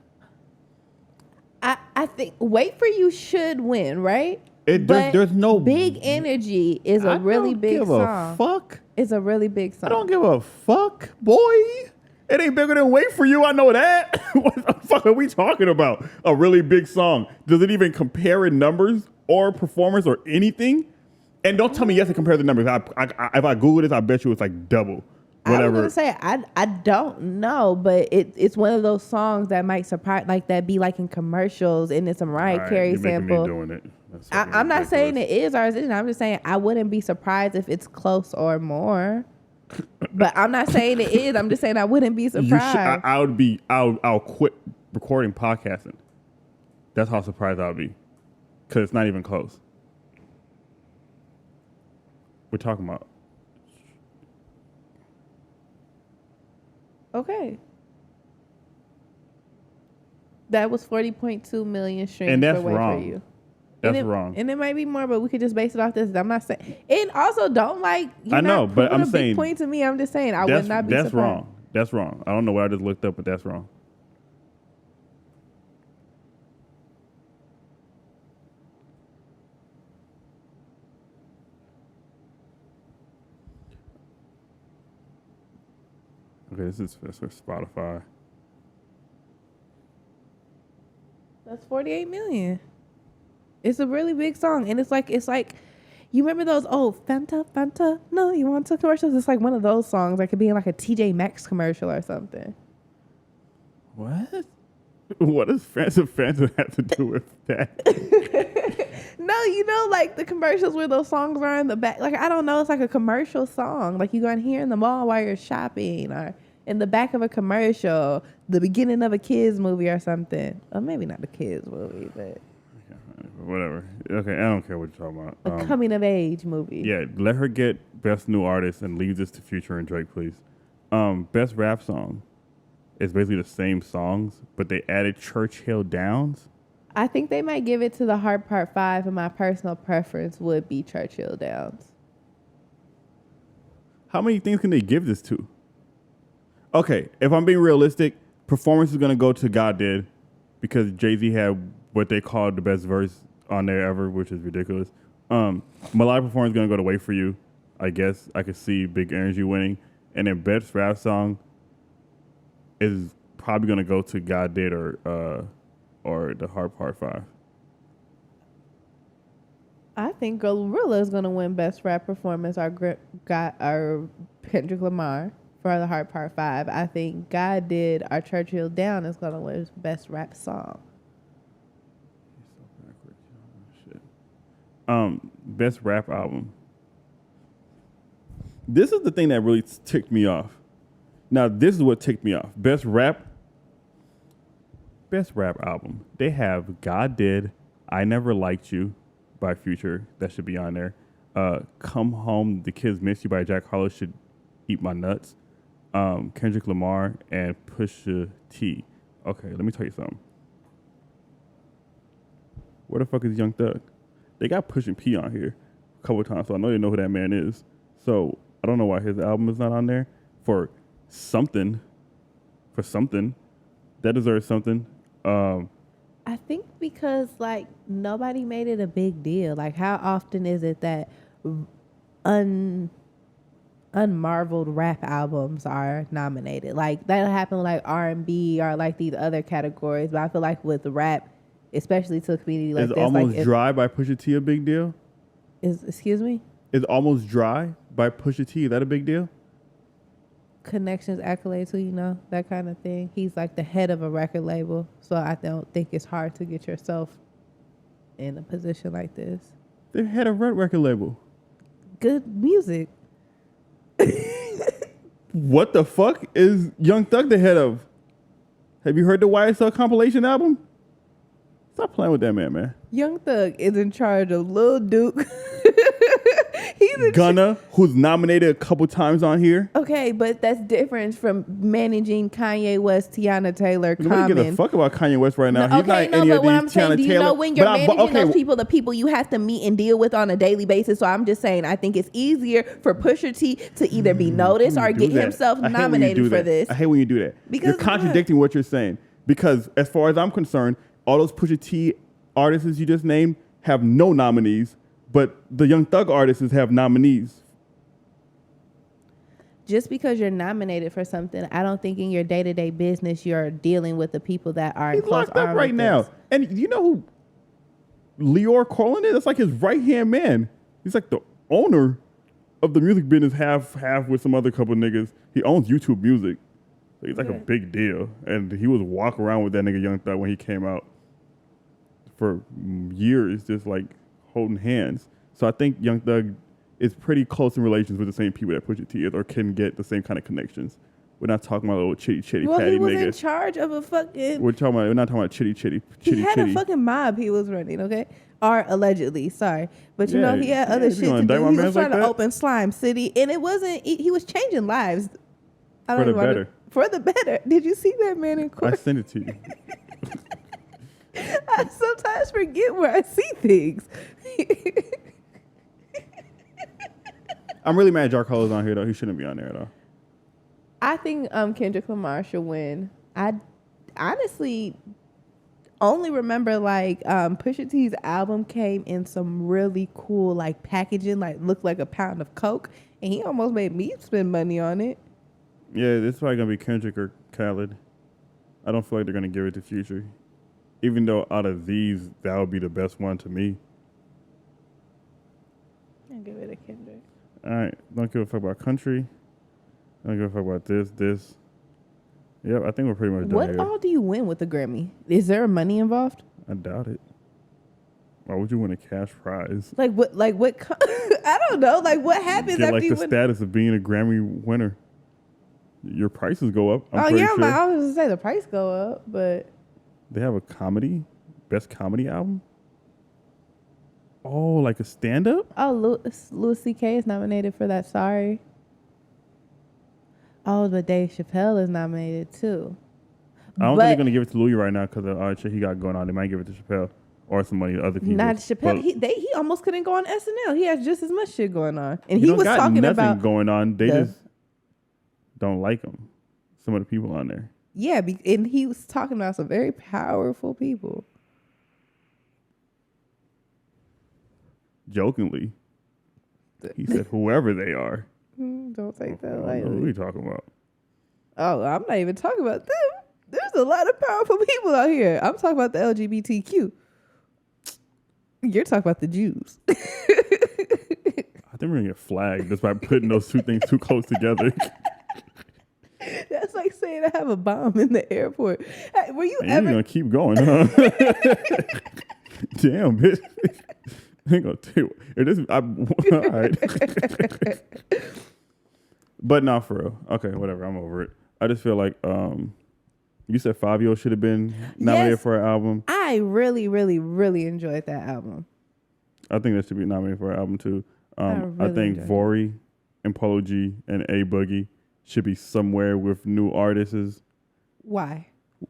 I think Wait for You should win, right? There's no Big Energy is a really big song. I don't give a fuck. It's a really big song. I don't give a fuck, boy. It ain't bigger than Wait for You. I know that. What the fuck are we talking about? A really big song. Does it even compare in numbers or performance or anything? And don't tell me yes to compare the numbers. If I Google this, I bet you it's like double. Whatever. I was gonna say I don't know, but it's one of those songs that might surprise, like that be like in commercials and it's a Mariah Carey sample. You're making me doing it. I'm not saying it is or isn't. I'm just saying I wouldn't be surprised if it's close or more. But I'm not saying it is. I'm just saying I wouldn't be surprised. I'll quit recording podcasting. That's how surprised I'll be, because it's not even close. We're talking about. Okay. That was 40.2 million streams. And that's for Wait wrong. For You. That's wrong. And it might be more, but we could just base it off this. I'm not saying. And also, don't like. You're I know, not but I'm a saying. big point to me. I'm just saying I would not be That's surprised. wrong. That's wrong. I don't know what I just looked up, but that's wrong. Okay, this for Spotify. That's 48 million. It's a really big song, and it's like you remember those old Fanta? No, you want to commercials? It's like one of those songs that could be in like a TJ Maxx commercial or something. What? What does Fanta have to do with that? No, you know, like the commercials where those songs are in the back. Like, I don't know, it's like a commercial song. Like you gonna hear in the mall while you're shopping, or in the back of a commercial, the beginning of a kids movie or something. Or maybe not a kids movie, but whatever. Okay, I don't care what you're talking about. A coming of age movie. Yeah, let her get Best New Artist and leave this to Future and Drake, please. Best Rap Song is basically the same songs, but they added Churchill Downs. I think they might give it to The Heart Part 5, and my personal preference would be Churchill Downs. How many things can they give this to? Okay, if I'm being realistic, performance is going to go to God Did, because Jay-Z had what they called the best verse on there ever, which is ridiculous. Melodic performance is going to go to Wait For You. I guess I could see Big Energy winning. And then Best Rap Song is probably going to go to God Did or The Heart Part 5. I think Gorilla is going to win Best Rap Performance or Kendrick Lamar for The Heart Part 5. I think God Did or Churchill Down is going to win Best Rap Song. Best Rap Album. This is the thing that really ticked me off. Now, this is what ticked me off. Best Rap Album. They have God Did, I Never Liked You by Future. That should be on there. Come Home, The Kids Miss You by Jack Harlow should eat my nuts. Kendrick Lamar and Pusha T. Okay, let me tell you something. Where the fuck is Young Thug? They got Pusha P on here a couple of times, so I know they know who that man is. So I don't know why his album is not on there for something. That deserves something. I think because like nobody made it a big deal. Like how often is it that unmarveled rap albums are nominated? Like that'll happen with like R&B or like these other categories. But I feel like with rap, especially to a community like is this, Almost like Dry by Pusha T a big deal? Excuse me? Is Almost Dry by Pusha T, is that a big deal? Connections, accolades, who you know, that kind of thing. He's like the head of a record label, so I don't think it's hard to get yourself in a position like this. The head of Red record label. Good music. What the fuck is Young Thug the head of? Have you heard the YSL compilation album? Stop playing with that man. Young Thug is in charge of Lil Duke. He's in Gunna, who's nominated a couple times on here. Okay, but that's different from managing Kanye West, Tiana Taylor, Nobody Common. gives a fuck about Kanye West right now. He's Okay, not any but of what these I'm saying, Tiana do you Taylor. know when you're But managing those people, the people you have to meet and deal with on a daily basis? So I'm just saying, I think it's easier for Pusha T to either be noticed or get himself nominated for this. I hate when you do that. Because you're contradicting what you're saying. Because as far as I'm concerned, all those Pusha T artists you just named have no nominees, but the Young Thug artists have nominees. Just because you're nominated for something, I don't think in your day-to-day business you're dealing with the people that are He's in close locked up arms right with now. this. And you know who Leor Corlin is? That's like his right-hand man. He's like the owner of the music business, half with some other couple niggas. He owns YouTube Music. So he's like a big deal. And he was walking around with that nigga Young Thug when he came out for years, just like holding hands. So I think Young Thug is pretty close in relations with the same people that Pusha T is, or can get the same kind of connections. We're not talking about little chitty patty Well, he was in niggas. charge of a fucking... We're not talking about chitty. He had a fucking mob he was running, okay? Or allegedly, sorry. But you know, he had other shit to do. He was trying to open Slime City, and it wasn't... He was changing lives. For the better. For the better. Did you see that man in court? I sent it to you. I sometimes forget where I see things. I'm really mad Jarkolo's on here, though. He shouldn't be on there at all. I think Kendrick Lamar should win. I honestly only remember like Pusha T's album came in some really cool like packaging, like looked like a pound of Coke, and he almost made me spend money on it. Yeah, this is probably going to be Kendrick or Khaled. I don't feel like they're going to give it to Future. Even though out of these, that would be the best one to me. I'll give it to Kendrick. All right. Don't give a fuck about country. Don't give a fuck about this. Yep, I think we're pretty much done What here. all do you win with the Grammy? Is there money involved? I doubt it. Why would you win a cash prize? Like what? I don't know. Like what happens Get after like you the win? status of being a Grammy winner. Your prices go up. I'm Oh pretty yeah, sure. I was gonna say the price go up, but They have a comedy, best comedy album. Oh, like a stand-up? Louis C.K. is nominated for that. Sorry. Oh, but Dave Chappelle is nominated too. I don't think they're gonna give it to Louis right now because of all the shit he got going on. They might give it to Chappelle or somebody other people. Not Chappelle. But He almost couldn't go on SNL. He has just as much shit going on, and he he don't was got talking nothing about going on. They just don't like him. Some of the people on there. yeah, and he was talking about some very powerful people. Jokingly, he said, "Whoever they are." Don't take that I don't know lightly. who are you talking about? Oh, I'm not even talking about them. There's a lot of powerful people out here. I'm talking about the LGBTQ. You're talking about the Jews. I think we're gonna get flagged just by putting those two things too close together. That's like saying I have a bomb in the airport. Hey, were you And you're ever? gonna keep going, huh? Damn, bitch. I ain't gonna tell you. All right. But not for real. Okay, whatever. I'm over it. I just feel like you said Fabio should have been nominated for an album. I really, really, really enjoyed that album. I think that should be nominated for an album too. I really think enjoyed Vori and Polo G and A Boogie should be somewhere with new artists Why?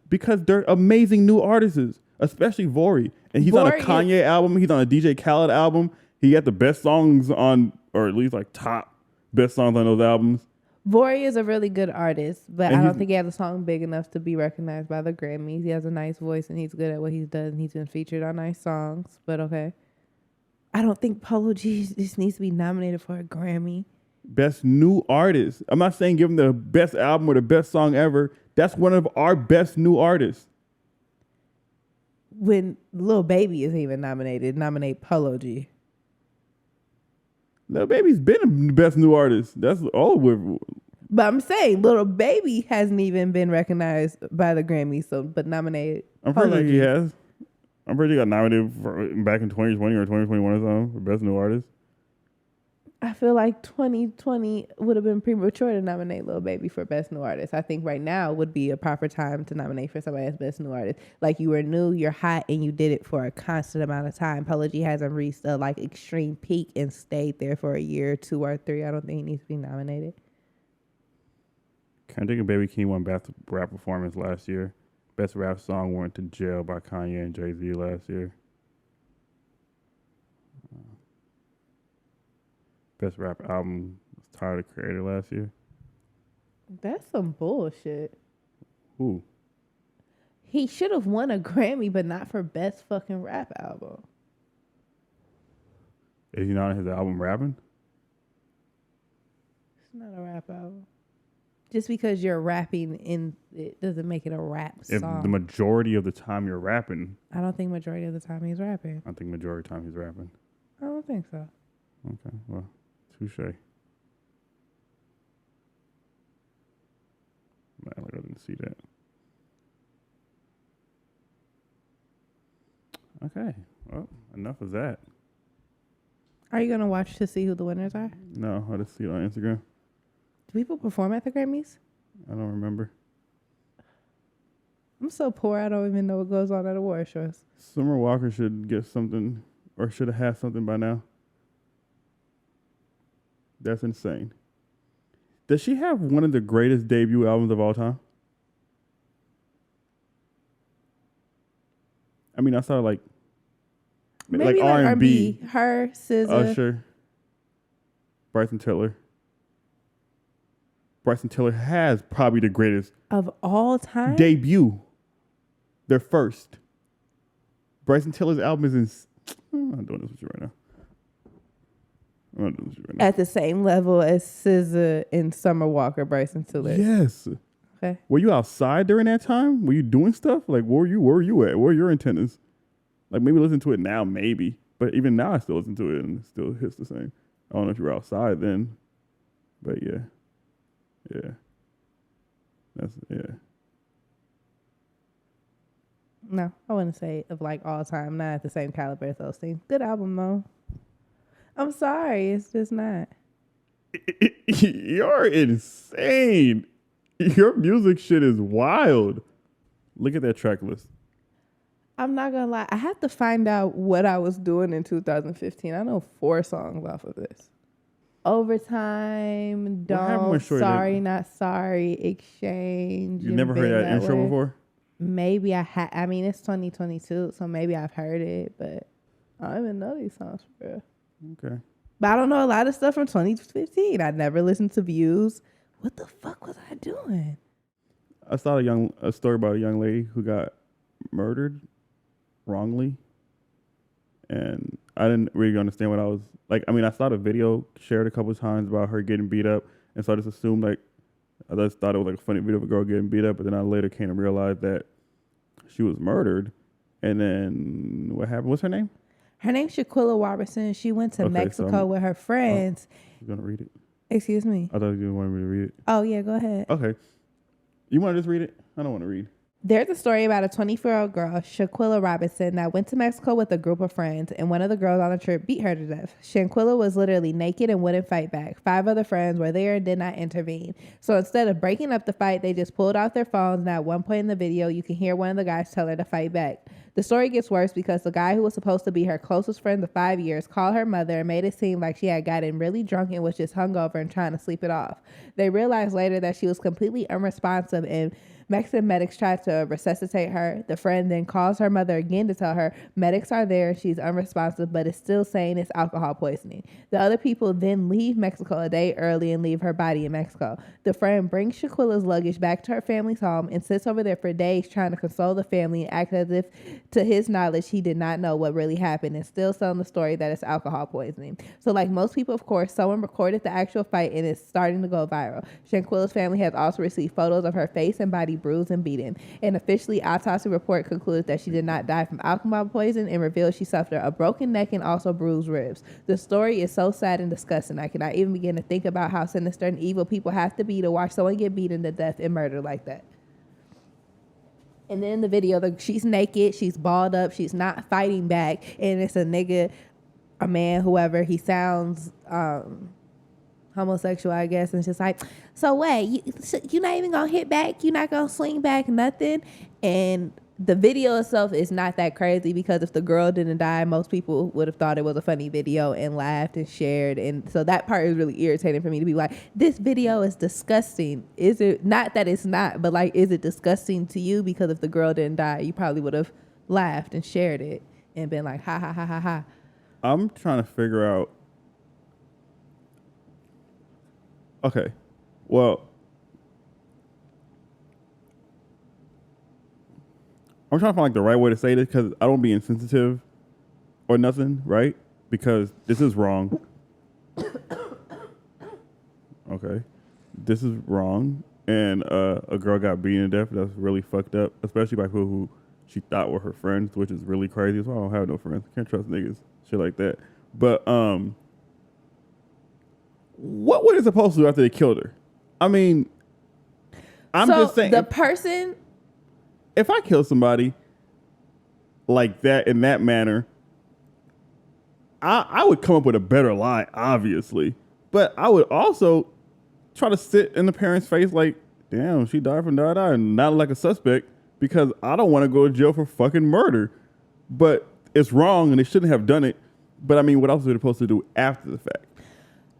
because they're amazing new artists, especially Vori. And he's on a Kanye album. He's on a DJ Khaled album. He got the best songs on, or at least like top best songs on those albums. Vori is a really good artist, but And I don't think he has a song big enough to be recognized by the Grammys. He has a nice voice and he's good at what he does, and he's been featured on nice songs, but okay. I don't think Polo G just needs to be nominated for a Grammy. Best new artist. I'm not saying give him the best album or the best song ever. That's one of our best new artists. When Lil Baby is even nominated, nominate Polo G. Lil Baby's been the best new artist. That's all we're. But I'm saying Lil Baby hasn't even been recognized by the Grammys, but nominated. I'm pretty Polo sure G. he has. I'm pretty sure he got nominated back in 2020 or 2021 or something for best new artist. I feel like 2020 would have been premature to nominate Lil Baby for Best New Artist. I think right now would be a proper time to nominate for somebody as Best New Artist. Like you were new, you're hot, and you did it for a constant amount of time. Polo G hasn't reached a like extreme peak and stayed there for a year, 2 or 3. I don't think he needs to be nominated. Can't think of Baby King won Best Rap Performance last year. Best Rap Song went to Jail by Kanye and Jay-Z last year. Best Rap Album was Tyler, the Creator, last year. That's some bullshit. Who? He should have won a Grammy, but not for Best fucking Rap Album. Is he not on his album rapping? It's not a rap album. Just because you're rapping in it doesn't make it a rap song. If the majority of the time you're rapping. I don't think majority of the time he's rapping. I think majority of the time he's rapping. I don't think so. Okay, well, touche. Man, like I didn't see that. Okay, well, enough of that. Are you going to watch to see who the winners are? No, I just see it on Instagram. Do people perform at the Grammys? I don't remember. I'm so poor, I don't even know what goes on at award shows. Summer Walker should get something, or should have had something by now. That's insane. Does she have one of the greatest debut albums of all time? I mean, I saw like Maybe like R&B. Her, SZA. Usher. Bryson Tiller. Bryson Tiller has probably the greatest of all time debut. Their first. Bryson Tiller's album is in. I'm not doing this with you right now. I'm not doing this with you right now. At the same level as SZA and Summer Walker, Bryson Tiller. Yes. Okay. Were you outside during that time? Were you doing stuff? Like, where were you at? Where were your antennas? Like, maybe listen to it now, maybe. But even now, I still listen to it and it still hits the same. I don't know if you were outside then. But yeah. Yeah. Yeah. No, I wouldn't say of like all time. Not at the same caliber as those things. Good album though. I'm sorry, it's just not. You're insane. Your music shit is wild. Look at that track list. I'm not gonna lie. I have to find out what I was doing in 2015. I know 4 songs off of this. Overtime, Don't, Sorry, Not Sorry, Exchange. You never heard that intro before? Maybe I had. I mean, it's 2022, so maybe I've heard it, but I don't even know these songs for real. Okay. But I don't know a lot of stuff from 2015. I never listened to Views. What the fuck was I doing? I saw a story about a young lady who got murdered wrongly, and I didn't really understand what I was like. I mean, I saw the video shared a couple of times about her getting beat up, and so I just assumed I just thought it was like a funny video of a girl getting beat up, but then I later came to realize that she was murdered. And then what happened? What's her name? Her name's Shaquilla Robertson. She went to Mexico with her friends. You gonna read it? Excuse me. I thought you wanted me to read it. Oh yeah, go ahead. Okay. You want to just read it? I don't want to read. There's a story about a 24-year-old girl, Shaquilla Robinson, that went to Mexico with a group of friends, and one of the girls on the trip beat her to death. Shaquilla was literally naked and wouldn't fight back. 5 other friends were there and did not intervene. So instead of breaking up the fight, they just pulled out their phones, and at one point in the video, you can hear one of the guys tell her to fight back. The story gets worse because the guy who was supposed to be her closest friend of 5 years called her mother and made it seem like she had gotten really drunk and was just hungover and trying to sleep it off. They realized later that she was completely unresponsive, and Mexican medics tried to resuscitate her. The friend then calls her mother again to tell her medics are there and she's unresponsive, but is still saying it's alcohol poisoning. The other people then leave Mexico a day early and leave her body in Mexico. The friend brings Shaquilla's luggage back to her family's home and sits over there for days trying to console the family and act as if, to his knowledge, he did not know what really happened and still telling the story that it's alcohol poisoning. So like most people, of course, someone recorded the actual fight and it's starting to go viral. Shaquilla's family has also received photos of her face and body bruised and beaten. An officially autopsy report concludes that she did not die from alcohol poison and reveals she suffered a broken neck and also bruised ribs. The story is so sad and disgusting. I cannot even begin to think about how sinister and evil people have to be to watch someone get beaten to death and murdered like that. And then in the video, she's naked, she's balled up, she's not fighting back, and it's a nigga a man, whoever, he sounds homosexual, I guess, and it's just like, so wait, you're not even gonna hit back, you're not gonna swing back, nothing. And the video itself is not that crazy, because if the girl didn't die, most people would have thought it was a funny video and laughed and shared. And so that part is really irritating for me, to be like, this video is disgusting. Is it? Not that it's not, but like, is it disgusting to you? Because if the girl didn't die, you probably would have laughed and shared it and been like, ha ha ha ha ha. I'm trying to figure out. Okay, well, I'm trying to find like the right way to say this, because I don't be insensitive or nothing, right? Because this is wrong. Okay, this is wrong, and a girl got beaten to death. That's really fucked up, especially by people who she thought were her friends, which is really crazy. So I don't have no friends. Can't trust niggas, shit like that. But what were they supposed to do after they killed her? I mean, I'm just saying, the person. If I kill somebody like that in that manner, I would come up with a better lie, obviously. But I would also try to sit in the parent's face like, damn, she died from da-da, and not like a suspect, because I don't want to go to jail for fucking murder. But it's wrong, and they shouldn't have done it. But I mean, what else are they supposed to do after the fact?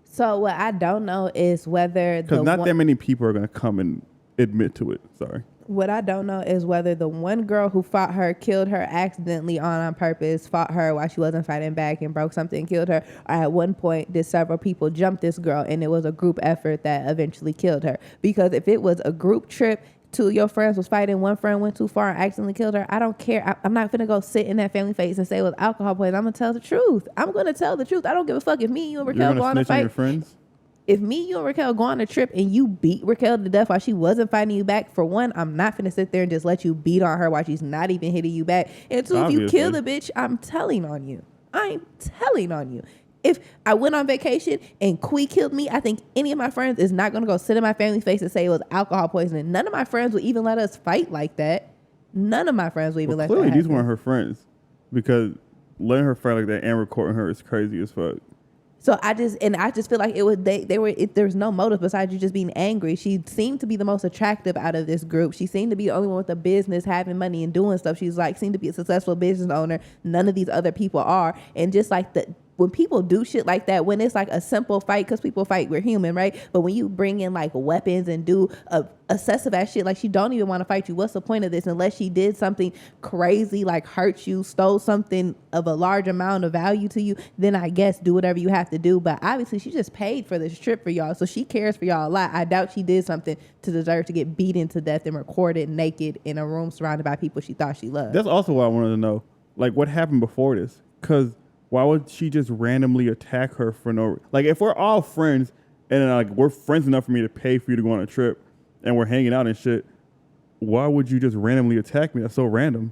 So what I don't know is whether... Because not that many people are going to come and admit to it. Sorry. What I don't know is whether the one girl who fought her, killed her accidentally on purpose, fought her while she wasn't fighting back and broke something and killed her, or at one point did several people jump this girl and it was a group effort that eventually killed her. Because if it was a group trip, two of your friends was fighting, one friend went too far and accidentally killed her, I don't care. I'm not gonna go sit in that family face and say it was alcohol poisoning. I'm gonna tell the truth. I'm gonna tell the truth. I don't give a fuck if me and you and Raquel go on a fight. Your friends? If me, you, and Raquel go on a trip and you beat Raquel to death while she wasn't fighting you back, for one, I'm not finna sit there and just let you beat on her while she's not even hitting you back. And two, obviously, if you kill the bitch, I'm telling on you. I'm telling on you. If I went on vacation and Quee killed me, I think any of my friends is not gonna go sit in my family's face and say it was alcohol poisoning. None of my friends would even let us fight like that. None of my friends would even let that happen. Clearly, these weren't her friends, because letting her fight like that and recording her is crazy as fuck. So I just feel like it was there was no motive besides you just being angry. She seemed to be the most attractive out of this group. She seemed to be the only one with a business, having money and doing stuff. She's like, seemed to be a successful business owner. None of these other people are. And just like when people do shit like that, when it's like a simple fight, because people fight, we're human, right? But when you bring in like weapons and do excessive ass shit, like she don't even want to fight you. What's the point of this? Unless she did something crazy, like hurt you, stole something of a large amount of value to you, then I guess do whatever you have to do. But obviously she just paid for this trip for y'all, so she cares for y'all a lot. I doubt she did something to deserve to get beaten to death and recorded naked in a room surrounded by people she thought she loved. That's also what I wanted to know. Like, what happened before this? Because why would she just randomly attack her for no... Like, if we're all friends and like we're friends enough for me to pay for you to go on a trip and we're hanging out and shit, why would you just randomly attack me? That's so random.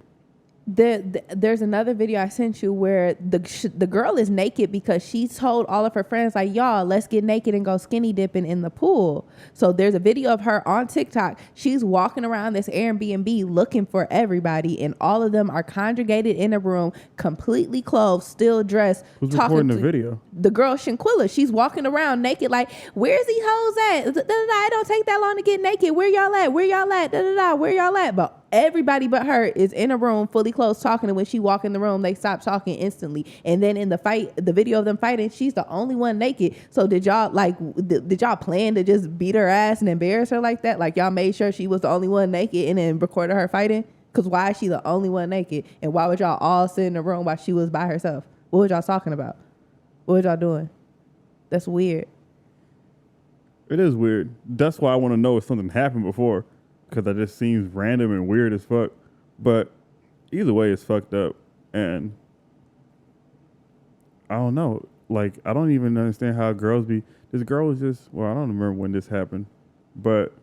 There's another video I sent you where the girl is naked because she told all of her friends, like, y'all, let's get naked and go skinny dipping in the pool. So there's a video of her on TikTok. She's walking around this Airbnb looking for everybody, and all of them are congregated in a room, completely clothed, still dressed. Who's recording the video? The girl Shanquilla. She's walking around naked, like, where's these hoes at? It don't take that long to get naked. Where y'all at? Where y'all at? Where y'all at? But everybody but her is in a room fully clothed talking, and when she walk in the room they stop talking instantly. And then in the fight, the video of them fighting, she's the only one naked. So did y'all plan to just beat her ass and embarrass her like that? Like, y'all made sure she was the only one naked and then recorded her fighting? Because why is she the only one naked? And why would y'all all sit in the room while she was by herself? What was y'all talking about? What was y'all doing? That's weird. It is weird. That's why I want to know if something happened before, because that just seems random and weird as fuck. But either way, it's fucked up. And I don't know. Like, I don't even understand how girls be. This girl was just, well, I don't remember when this happened. But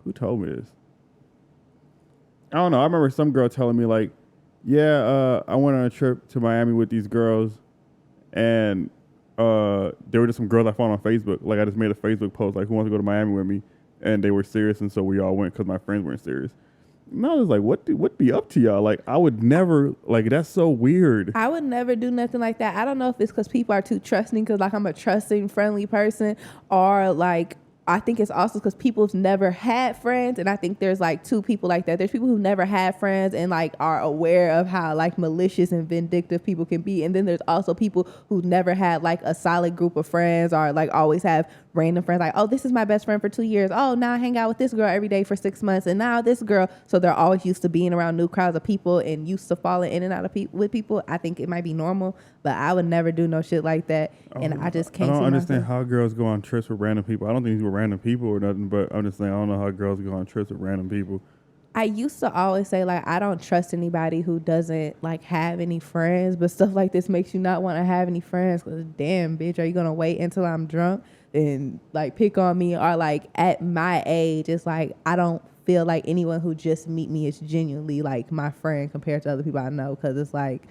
who told me this? I don't know. I remember some girl telling me, like, yeah, I went on a trip to Miami with these girls. And there were just some girls I found on Facebook. Like, I just made a Facebook post, like, who wants to go to Miami with me? And they were serious, and so we all went because my friends weren't serious. No, it's like what be up to y'all? Like I would never like that's so weird. I would never do nothing like that. I don't know if it's because people are too trusting, because like I'm a trusting, friendly person, or like I think it's also because people's never had friends, and I think there's like two people like that. There's people who never had friends and like are aware of how like malicious and vindictive people can be, and then there's also people who never had like a solid group of friends, or like always have random friends. Like, oh, this is my best friend for 2 years. Oh, now I hang out with this girl every day for 6 months, and now this girl. So they're always used to being around new crowds of people and used to falling in and out of with people. I think it might be normal, but I would never do no shit like that, and I just can't. I don't see understand myself. how girls go on trips with random people. I don't think these were random people or nothing, but I'm just saying I don't know how girls go on trips with random people. I used to always say like I don't trust anybody who doesn't like have any friends, but stuff like this makes you not want to have any friends. Cause damn, bitch, are you gonna wait until I'm drunk and like pick on me? Or like at my age, it's like I don't feel like anyone who just meet me is genuinely like my friend compared to other people I know. Cause it's like,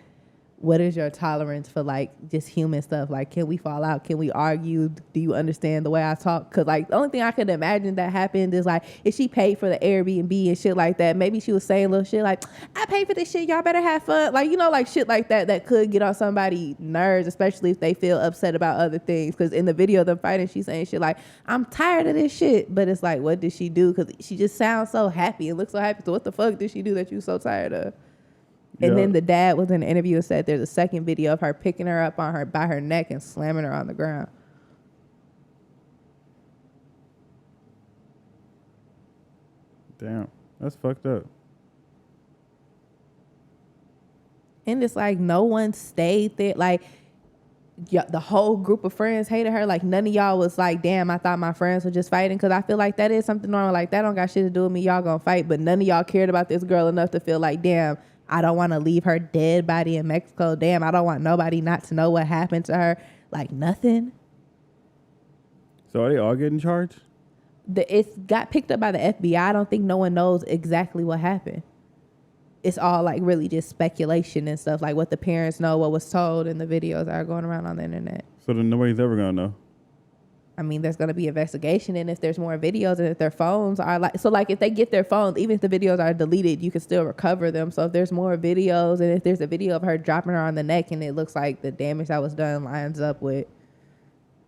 what is your tolerance for like just human stuff? Like, can we fall out? Can we argue? Do you understand the way I talk? Cause like the only thing I could imagine that happened is like if she paid for the Airbnb and shit like that, maybe she was saying little shit like, I paid for this shit, y'all better have fun. Like, you know, like shit like that could get on somebody's nerves, especially if they feel upset about other things. Cause in the video of them fighting, she's saying shit like, I'm tired of this shit. But it's like, what did she do? Cause she just sounds so happy and looks so happy. So what the fuck did she do that you so tired of? And then the dad was in an interview and said there's a second video of her picking her up on her by her neck and slamming her on the ground. Damn, that's fucked up. And it's like no one stayed there. Like the whole group of friends hated her. Like none of y'all was like, damn, I thought my friends were just fighting. Cause I feel like that is something normal. Like that don't got shit to do with me. Y'all gonna fight. But none of y'all cared about this girl enough to feel like, damn, I don't want to leave her dead body in Mexico. Damn, I don't want nobody not to know what happened to her. Like nothing. So are they all getting charged? It's got picked up by the FBI. I don't think no one knows exactly what happened. It's all like really just speculation and stuff. Like what the parents know, what was told in the videos that are going around on the internet. So then nobody's ever gonna know. I mean, there's going to be investigation, and if there's more videos and if their phones are like, so like if they get their phones, even if the videos are deleted, you can still recover them. So if there's more videos, and if there's a video of her dropping her on the neck and it looks like the damage that was done lines up with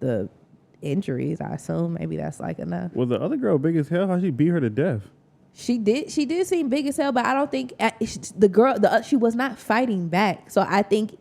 the injuries, I assume maybe that's like enough. Was the other girl big as hell? How she beat her to death? She did seem big as hell, but I don't think she was not fighting back. So I think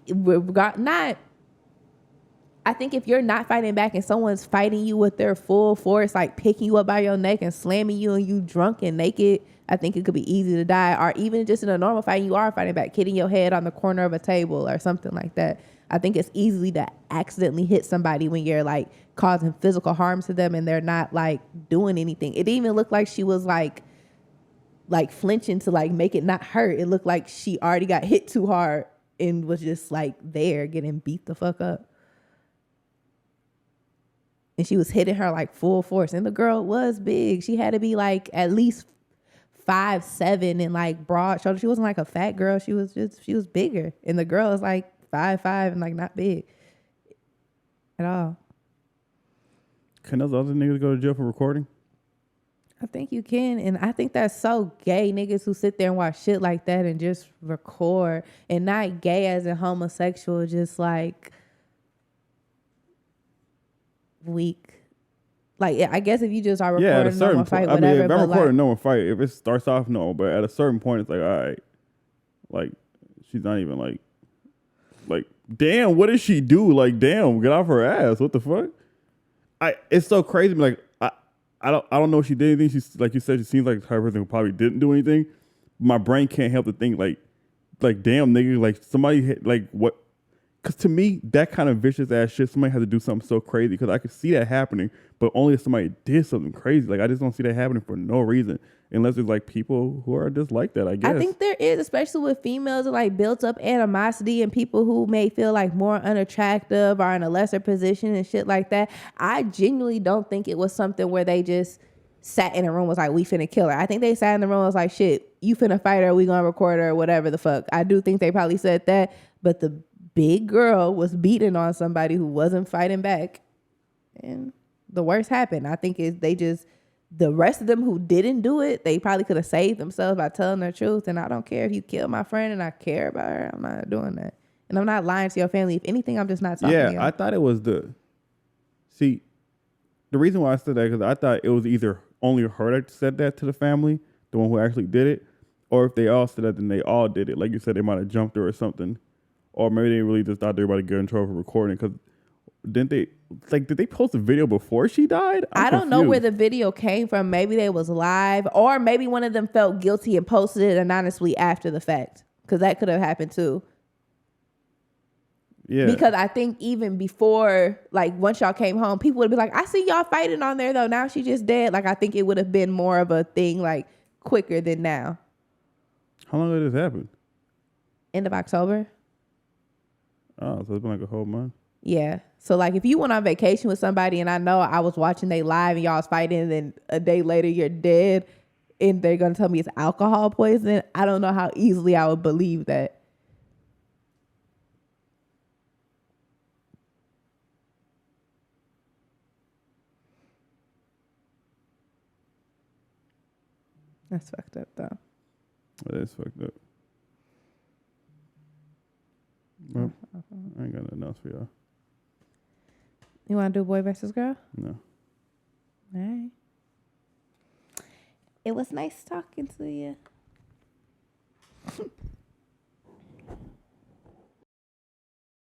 I think if you're not fighting back and someone's fighting you with their full force, like picking you up by your neck and slamming you and you drunk and naked, I think it could be easy to die. Or even just in a normal fight, you are fighting back, hitting your head on the corner of a table or something like that. I think it's easy to accidentally hit somebody when you're like causing physical harm to them and they're not like doing anything. It even looked like she was like flinching to like make it not hurt. It looked like she already got hit too hard and was just like there getting beat the fuck up. And she was hitting her like full force. And the girl was big. She had to be like at least 5'7" and like broad shoulders. She wasn't like a fat girl. She was bigger. And the girl is like 5'5" and like not big at all. Can those other niggas go to jail for recording? I think you can. And I think that's so gay, niggas who sit there and watch shit like that and just record. And not gay as in homosexual, just like weak. Like, I guess if you just are recording at a certain fight, point, whatever. if I'm recording normal fight, if it starts off, no. But at a certain point, it's like, all right. Like, she's not even like, damn, what did she do? Like, damn, get off her ass. What the fuck? It's so crazy. Like, I don't know if she did anything. She's like you said, she seems like the type of person who probably didn't do anything. My brain can't help to think like damn nigga, like somebody hit, like what? Because to me, that kind of vicious ass shit, somebody had to do something so crazy. Because I could see that happening, but only if somebody did something crazy. Like I just don't see that happening for no reason, unless it's like people who are just like that. I guess. I think there is, especially with females, like built up animosity and people who may feel like more unattractive or in a lesser position and shit like that. I genuinely don't think it was something where they just sat in a room was like, we finna kill her. I think they sat in the room and was like, shit, you finna fight her, we gonna record her, whatever the fuck. I do think they probably said that, but the big girl was beating on somebody who wasn't fighting back, and the worst happened. I think they just the rest of them who didn't do it, they probably could have saved themselves by telling the truth. And I don't care if you killed my friend and I care about her. I'm not doing that. And I'm not lying to your family. If anything, I'm just not talking to you. I thought it was see, the reason why I said that, because I thought it was either only her that said that to the family, the one who actually did it, or if they all said that, then they all did it. Like you said, they might have jumped her or something. Or maybe they really just thought they were about to get in trouble for recording. Because didn't they, like, did they post a video before she died? I don't know where the video came from. Maybe they was live, or maybe one of them felt guilty and posted it anonymously after the fact. Because that could have happened too. Yeah. Because I think even before, like, once y'all came home, people would be like, I see y'all fighting on there, though. Now she just dead. Like, I think it would have been more of a thing, like, quicker than now. How long did this happen? End of October. Oh, so it's been like a whole month? Yeah. So, like, if you went on vacation with somebody and I know I was watching they live and y'all was fighting and then a day later you're dead and they're going to tell me it's alcohol poisoning, I don't know how easily I would believe that. That's fucked up, though. That is fucked up. Well, I ain't got nothing else for y'all. You want to do boy versus girl? No. All right. It was nice talking to you.